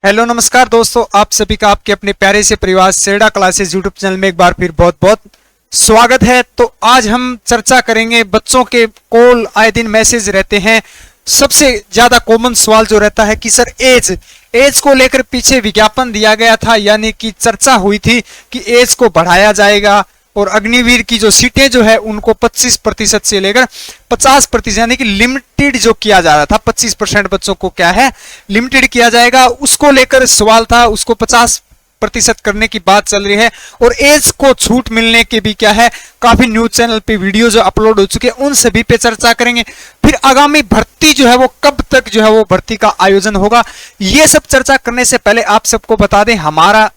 Hello नमस्कार दोस्तों, आप सभी का आपके अपने प्यारे से परिवार सेड़ा क्लासेस यूट्यूब चैनल में एक बार फिर बहुत बहुत स्वागत है। तो आज हम चर्चा करेंगे, बच्चों के कॉल आए दिन मैसेज रहते हैं। सबसे ज्यादा कॉमन सवाल जो रहता है कि सर एज को लेकर पीछे विज्ञापन दिया गया था, यानी कि चर्चा हुई थी कि एज को बढ़ाया जाएगा और अग्निवीर की जो सीटें जो है उनको 25% से लेकर 50% यानी कि लिमिटेड जो किया जा रहा था, 25% बच्चों को क्या है लिमिटेड किया जाएगा, उसको लेकर सवाल था। उसको 50% करने की बात चल रही है और एज को छूट मिलने के भी क्या है काफी न्यूज चैनल पे वीडियो जो अपलोड हो चुके हैं, उन सभी पे चर्चा करेंगे। फिर आगामी भर्ती जो है वो कब तक जो है वो भर्ती का आयोजन होगा, ये सब चर्चा करने से पहले आप सबको बता दें, हमारा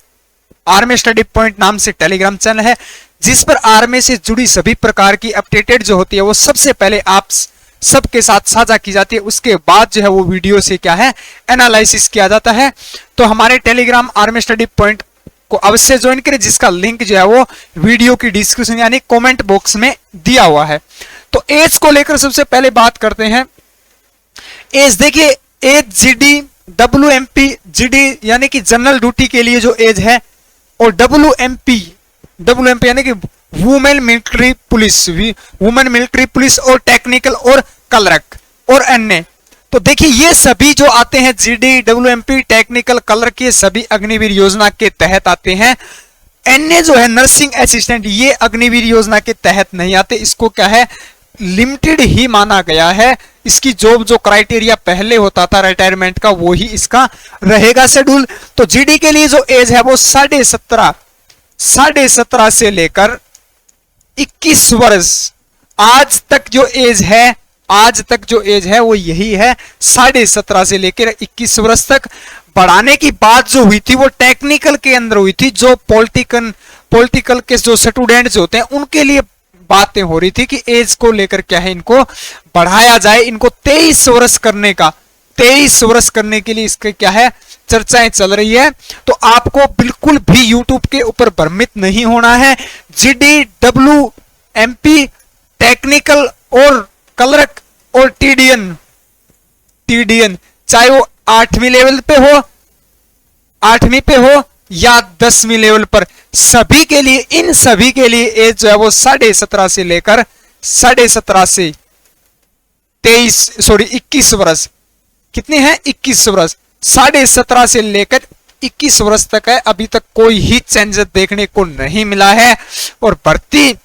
आर्मी स्टडी पॉइंट नाम से टेलीग्राम चैनल है, जिस पर आर्मी से जुड़ी सभी प्रकार की अपडेटेड जो होती है वो सबसे पहले आप सबके साथ साझा की जाती है। उसके बाद जो है वो वीडियो से क्या है एनालिसिस किया जाता है। तो हमारे टेलीग्राम आर्मी स्टडी पॉइंट को अवश्य ज्वाइन करें, जिसका लिंक जो है वो वीडियो की डिस्क्रिप्शन यानी कमेंट बॉक्स में दिया हुआ है। तो एज को लेकर सबसे पहले बात करते हैं। एज देखिए, एज जीडी WMP, जीडी यानी कि जनरल ड्यूटी के लिए जो एज है, और WMP यानी कि वुमेन मिलिट्री पुलिस और टेक्निकल और क्लर्क और अन्य। तो देखिए ये सभी जो आते हैं जीडी WMP टेक्निकल क्लर्क, ये सभी अग्निवीर योजना के तहत आते हैं। अन्य जो है नर्सिंग असिस्टेंट, ये अग्निवीर योजना के तहत नहीं आते, इसको क्या है लिमिटेड ही माना गया है। इसकी जॉब जो क्राइटेरिया पहले होता था रिटायरमेंट का, वो ही इसका रहेगा शेड्यूल। तो जीडी के लिए जो एज है वो 17.5 से लेकर 21 वर्ष आज तक जो एज है वो यही है, 17.5 से लेकर 21 वर्ष तक। बढ़ाने की बात जो हुई थी वो टेक्निकल के अंदर हुई थी, जो पॉलिटिकल के जो स्टूडेंट जो होते हैं उनके लिए बातें हो रही थी कि एज को लेकर क्या है इनको बढ़ाया जाए, इनको 23 वर्ष करने के लिए इसके क्या है चर्चाएं चल रही है। तो आपको बिल्कुल भी YouTube के ऊपर भ्रमित नहीं होना है। जीडी WMP टेक्निकल और क्लर्क और TDN चाहे वो 8वीं लेवल पे हो या 10वीं लेवल पर, सभी के लिए इन सभी के लिए एज जो है वो 17.5 से लेकर 21 वर्ष। कितने हैं 21 वर्ष, 17.5 से लेकर 21 वर्ष तक है। अभी तक कोई ही चेंजेस देखने को नहीं मिला है, और भर्ती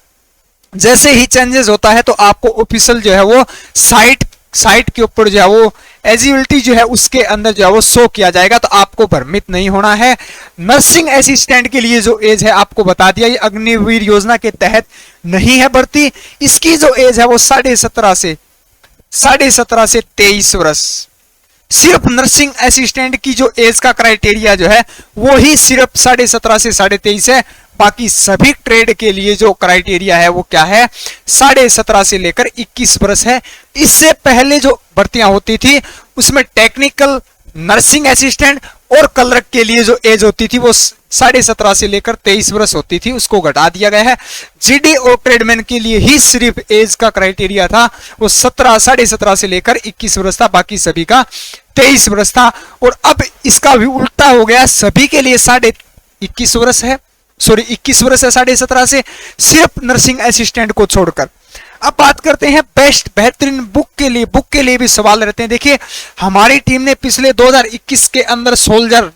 जैसे ही चेंजेस होता है तो आपको ऑफिशियल जो है वो साइट के ऊपर जो है वो एलिजिबिलिटी जो है उसके अंदर जो है वो शो किया जाएगा। तो आपको भ्रमित नहीं होना है। नर्सिंग असिस्टेंट के लिए जो एज है आपको बता दिया, ये अग्निवीर योजना के तहत नहीं है भर्ती। इसकी जो एज है वो 17.5 से 23 वर्ष। सिर्फ नर्सिंग असिस्टेंट की जो एज का क्राइटेरिया जो है वो ही सिर्फ 17.5 से 23 है। बाकी सभी ट्रेड के लिए जो क्राइटेरिया है वो क्या है 17.5 से लेकर 21 वर्ष है। इससे पहले जो भर्तियां होती थी उसमें टेक्निकल, नर्सिंग असिस्टेंट और क्लर्क के लिए जो एज होती थी वो 17.5 से लेकर 23 वर्ष होती थी, उसको घटा दिया गया है। जीडी और ट्रेडमैन के लिए ही सिर्फ एज का क्राइटेरिया था वो 17.5 से लेकर 21 वर्ष था, बाकी सभी का 23 वर्ष था। और अब इसका भी उल्टा हो गया, सभी के लिए 21 वर्ष है 17.5 से, सिर्फ नर्सिंग असिस्टेंट को छोड़कर। अब बात करते हैं बेहतरीन बुक के लिए भी सवाल रहते हैं। देखिए हमारी टीम ने पिछले 2021 के अंदर सोल्जर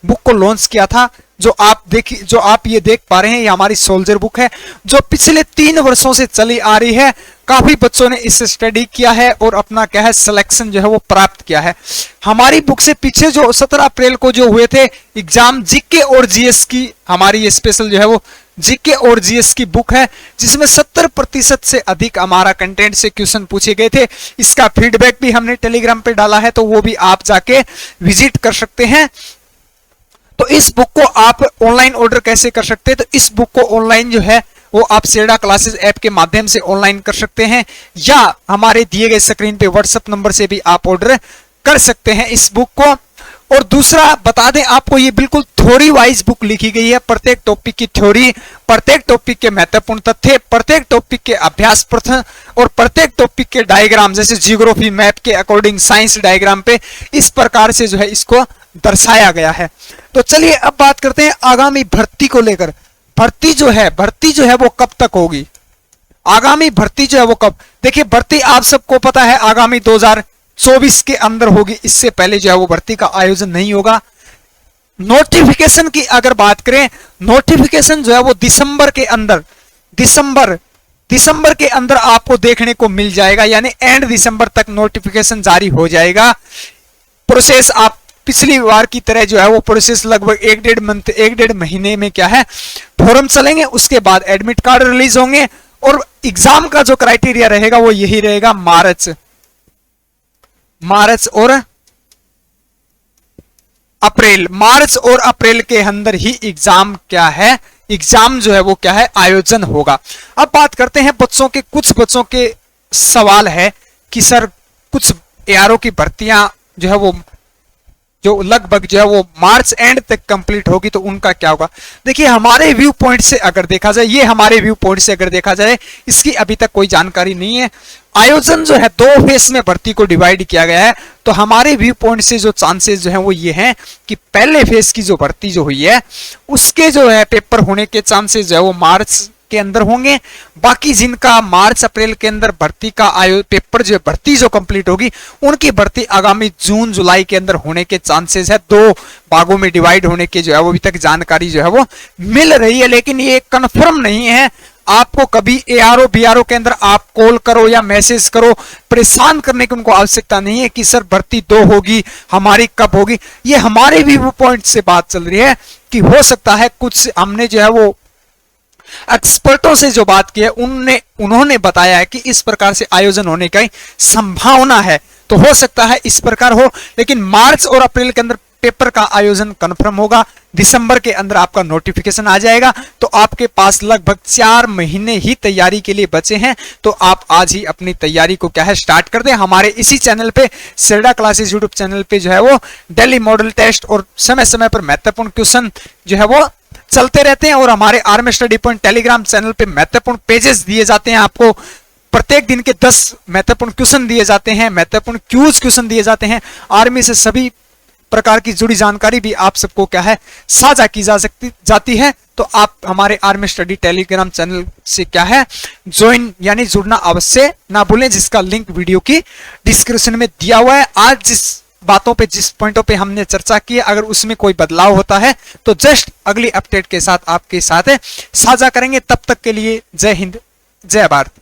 बुक को लॉन्च किया था, जो आप ये देख पा रहे हैं, ये हमारी सोल्जर बुक है जो पिछले 3 वर्षों से चली आ रही है। काफी बच्चों ने इससे स्टडी किया है और अपना क्या है सिलेक्शन जो है वो प्राप्त किया है। हमारी बुक से पीछे जो 17 अप्रैल को जो हुए थे एग्जाम जीके और जीएस की, हमारी ये स्पेशल जो है वो जीके और जीएस की बुक है, जिसमें 70% से अधिक हमारा कंटेंट से क्वेश्चन पूछे गए थे। इसका फीडबैक भी हमने टेलीग्राम पे डाला है, तो वो भी आप जाके विजिट कर सकते हैं। तो इस बुक को आप ऑनलाइन ऑर्डर कैसे कर सकते हैं, तो इस बुक को ऑनलाइन जो है वो आप सेड़ा क्लासेस ऐप के माध्यम से ऑनलाइन कर सकते हैं, या हमारे दिए गए स्क्रीन पे व्हाट्सएप नंबर से भी आप ऑर्डर कर सकते हैं इस बुक को। और दूसरा बता दें आपको, ये बिल्कुल थ्योरी वाइज बुक लिखी गई है। प्रत्येक टॉपिक की थ्योरी, प्रत्येक टॉपिक के महत्वपूर्ण तथ्य, प्रत्येक टॉपिक के अभ्यास प्रश्न और प्रत्येक टॉपिक के डायग्राम, जैसे जियोग्राफी मैप के अकॉर्डिंग साइंस डायग्राम पे इस प्रकार से जो है इसको दर्शाया गया है। तो चलिए अब बात करते हैं आगामी भर्ती को लेकर। भर्ती जो है वो कब तक होगी, आगामी भर्ती जो है वो कब, देखिए भर्ती आप सबको पता है आगामी 2024 के अंदर होगी, इससे पहले जो है वो भर्ती का आयोजन नहीं होगा। नोटिफिकेशन की अगर बात करें, नोटिफिकेशन जो है वो दिसंबर के अंदर आपको देखने को मिल जाएगा, यानी एंड दिसंबर तक नोटिफिकेशन जारी हो जाएगा। प्रोसेस आप पिछली बार की तरह जो है वो प्रोसेस लगभग 1-1.5 महीने में क्या है फॉर्म चलेंगे, उसके बाद एडमिट कार्ड रिलीज होंगे और एग्जाम का जो क्राइटेरिया रहेगा वो यही रहेगा, मार्च और अप्रैल के अंदर ही एग्जाम क्या है, एग्जाम जो है वो क्या है आयोजन होगा। अब बात करते हैं बच्चों के, कुछ बच्चों के सवाल है कि सर कुछ एआरओ की भर्तियां जो है वो जो लगभग जो है वो मार्च एंड तक कंप्लीट होगी, तो उनका क्या होगा। देखिए हमारे व्यू पॉइंट से अगर देखा जाए, ये हमारे व्यू पॉइंट से अगर देखा जाए, इसकी अभी तक कोई जानकारी नहीं है। आयोजन जो है 2 फेस में भर्ती को डिवाइड किया गया है, तो हमारे व्यू पॉइंट से जो चांसेस जो है वो ये हैं कि पहले फेस की जो भर्ती जो हुई है उसके जो है पेपर होने के चांसेस जो है वो मार्च के अंदर होंगे। बाकी जिनका मार्च अप्रैल के अंदर भर्ती का पेपर जो भर्ती जो कंप्लीट होगी उनकी भर्ती आगामी जून जुलाई के अंदर होने के चांसेस है। 2 भागों में डिवाइड होने के जो है वो अभी तक जानकारी जो है वो मिल रही है, लेकिन ये कंफर्म नहीं है। आपको कभी एआरओ बीआरओ के अंदर आप कॉल करो या मैसेज करो, परेशान करने की उनको आवश्यकता नहीं है कि सर भर्ती 2 होगी, हमारी कब होगी। ये हमारे व्यू पॉइंट से बात चल रही है कि हो सकता है, कुछ हमने जो है वो एक्सपर्टों से जो बात की है उन्होंने बताया है कि इस प्रकार से आयोजन होने की संभावना है, तो हो सकता है इस प्रकार हो, लेकिन मार्च और अप्रैल के अंदर पेपर का आयोजन कंफर्म होगा। दिसंबर के अंदर आपका नोटिफिकेशन आ जाएगा, तो आपके पास लगभग 4 महीने ही तैयारी के लिए बचे हैं। तो आप आज ही अपनी तैयारी को क्या है स्टार्ट कर दें। हमारे इसी चैनल पे सेरडा क्लासेस यूट्यूब चैनल पे जो है वो डेली मॉडल टेस्ट और समय समय पर महत्वपूर्ण क्वेश्चन जो है वो चलते रहते हैं, और हमारे army study point Telegram channel पे महत्वपूर्ण पेजेस दिए जाते हैं। आपको प्रत्येक दिन के 10 महत्वपूर्ण क्वेश्चन दिए जाते हैं, महत्वपूर्ण क्वेश्चन दिए जाते हैं। आर्मी से सभी प्रकार की जुड़ी जानकारी भी आप सबको क्या है साझा की जाती है। तो आप हमारे आर्मी स्टडी टेलीग्राम चैनल से क्या है ज्वाइन यानी जुड़ना अवश्य ना भूलें, जिसका लिंक वीडियो की डिस्क्रिप्शन में दिया हुआ है। आज जिस बातों पे, जिस पॉइंटों पे हमने चर्चा की है, अगर उसमें कोई बदलाव होता है तो जस्ट अगली अपडेट के साथ आपके साथ साझा करेंगे। तब तक के लिए जय हिंद, जय भारत।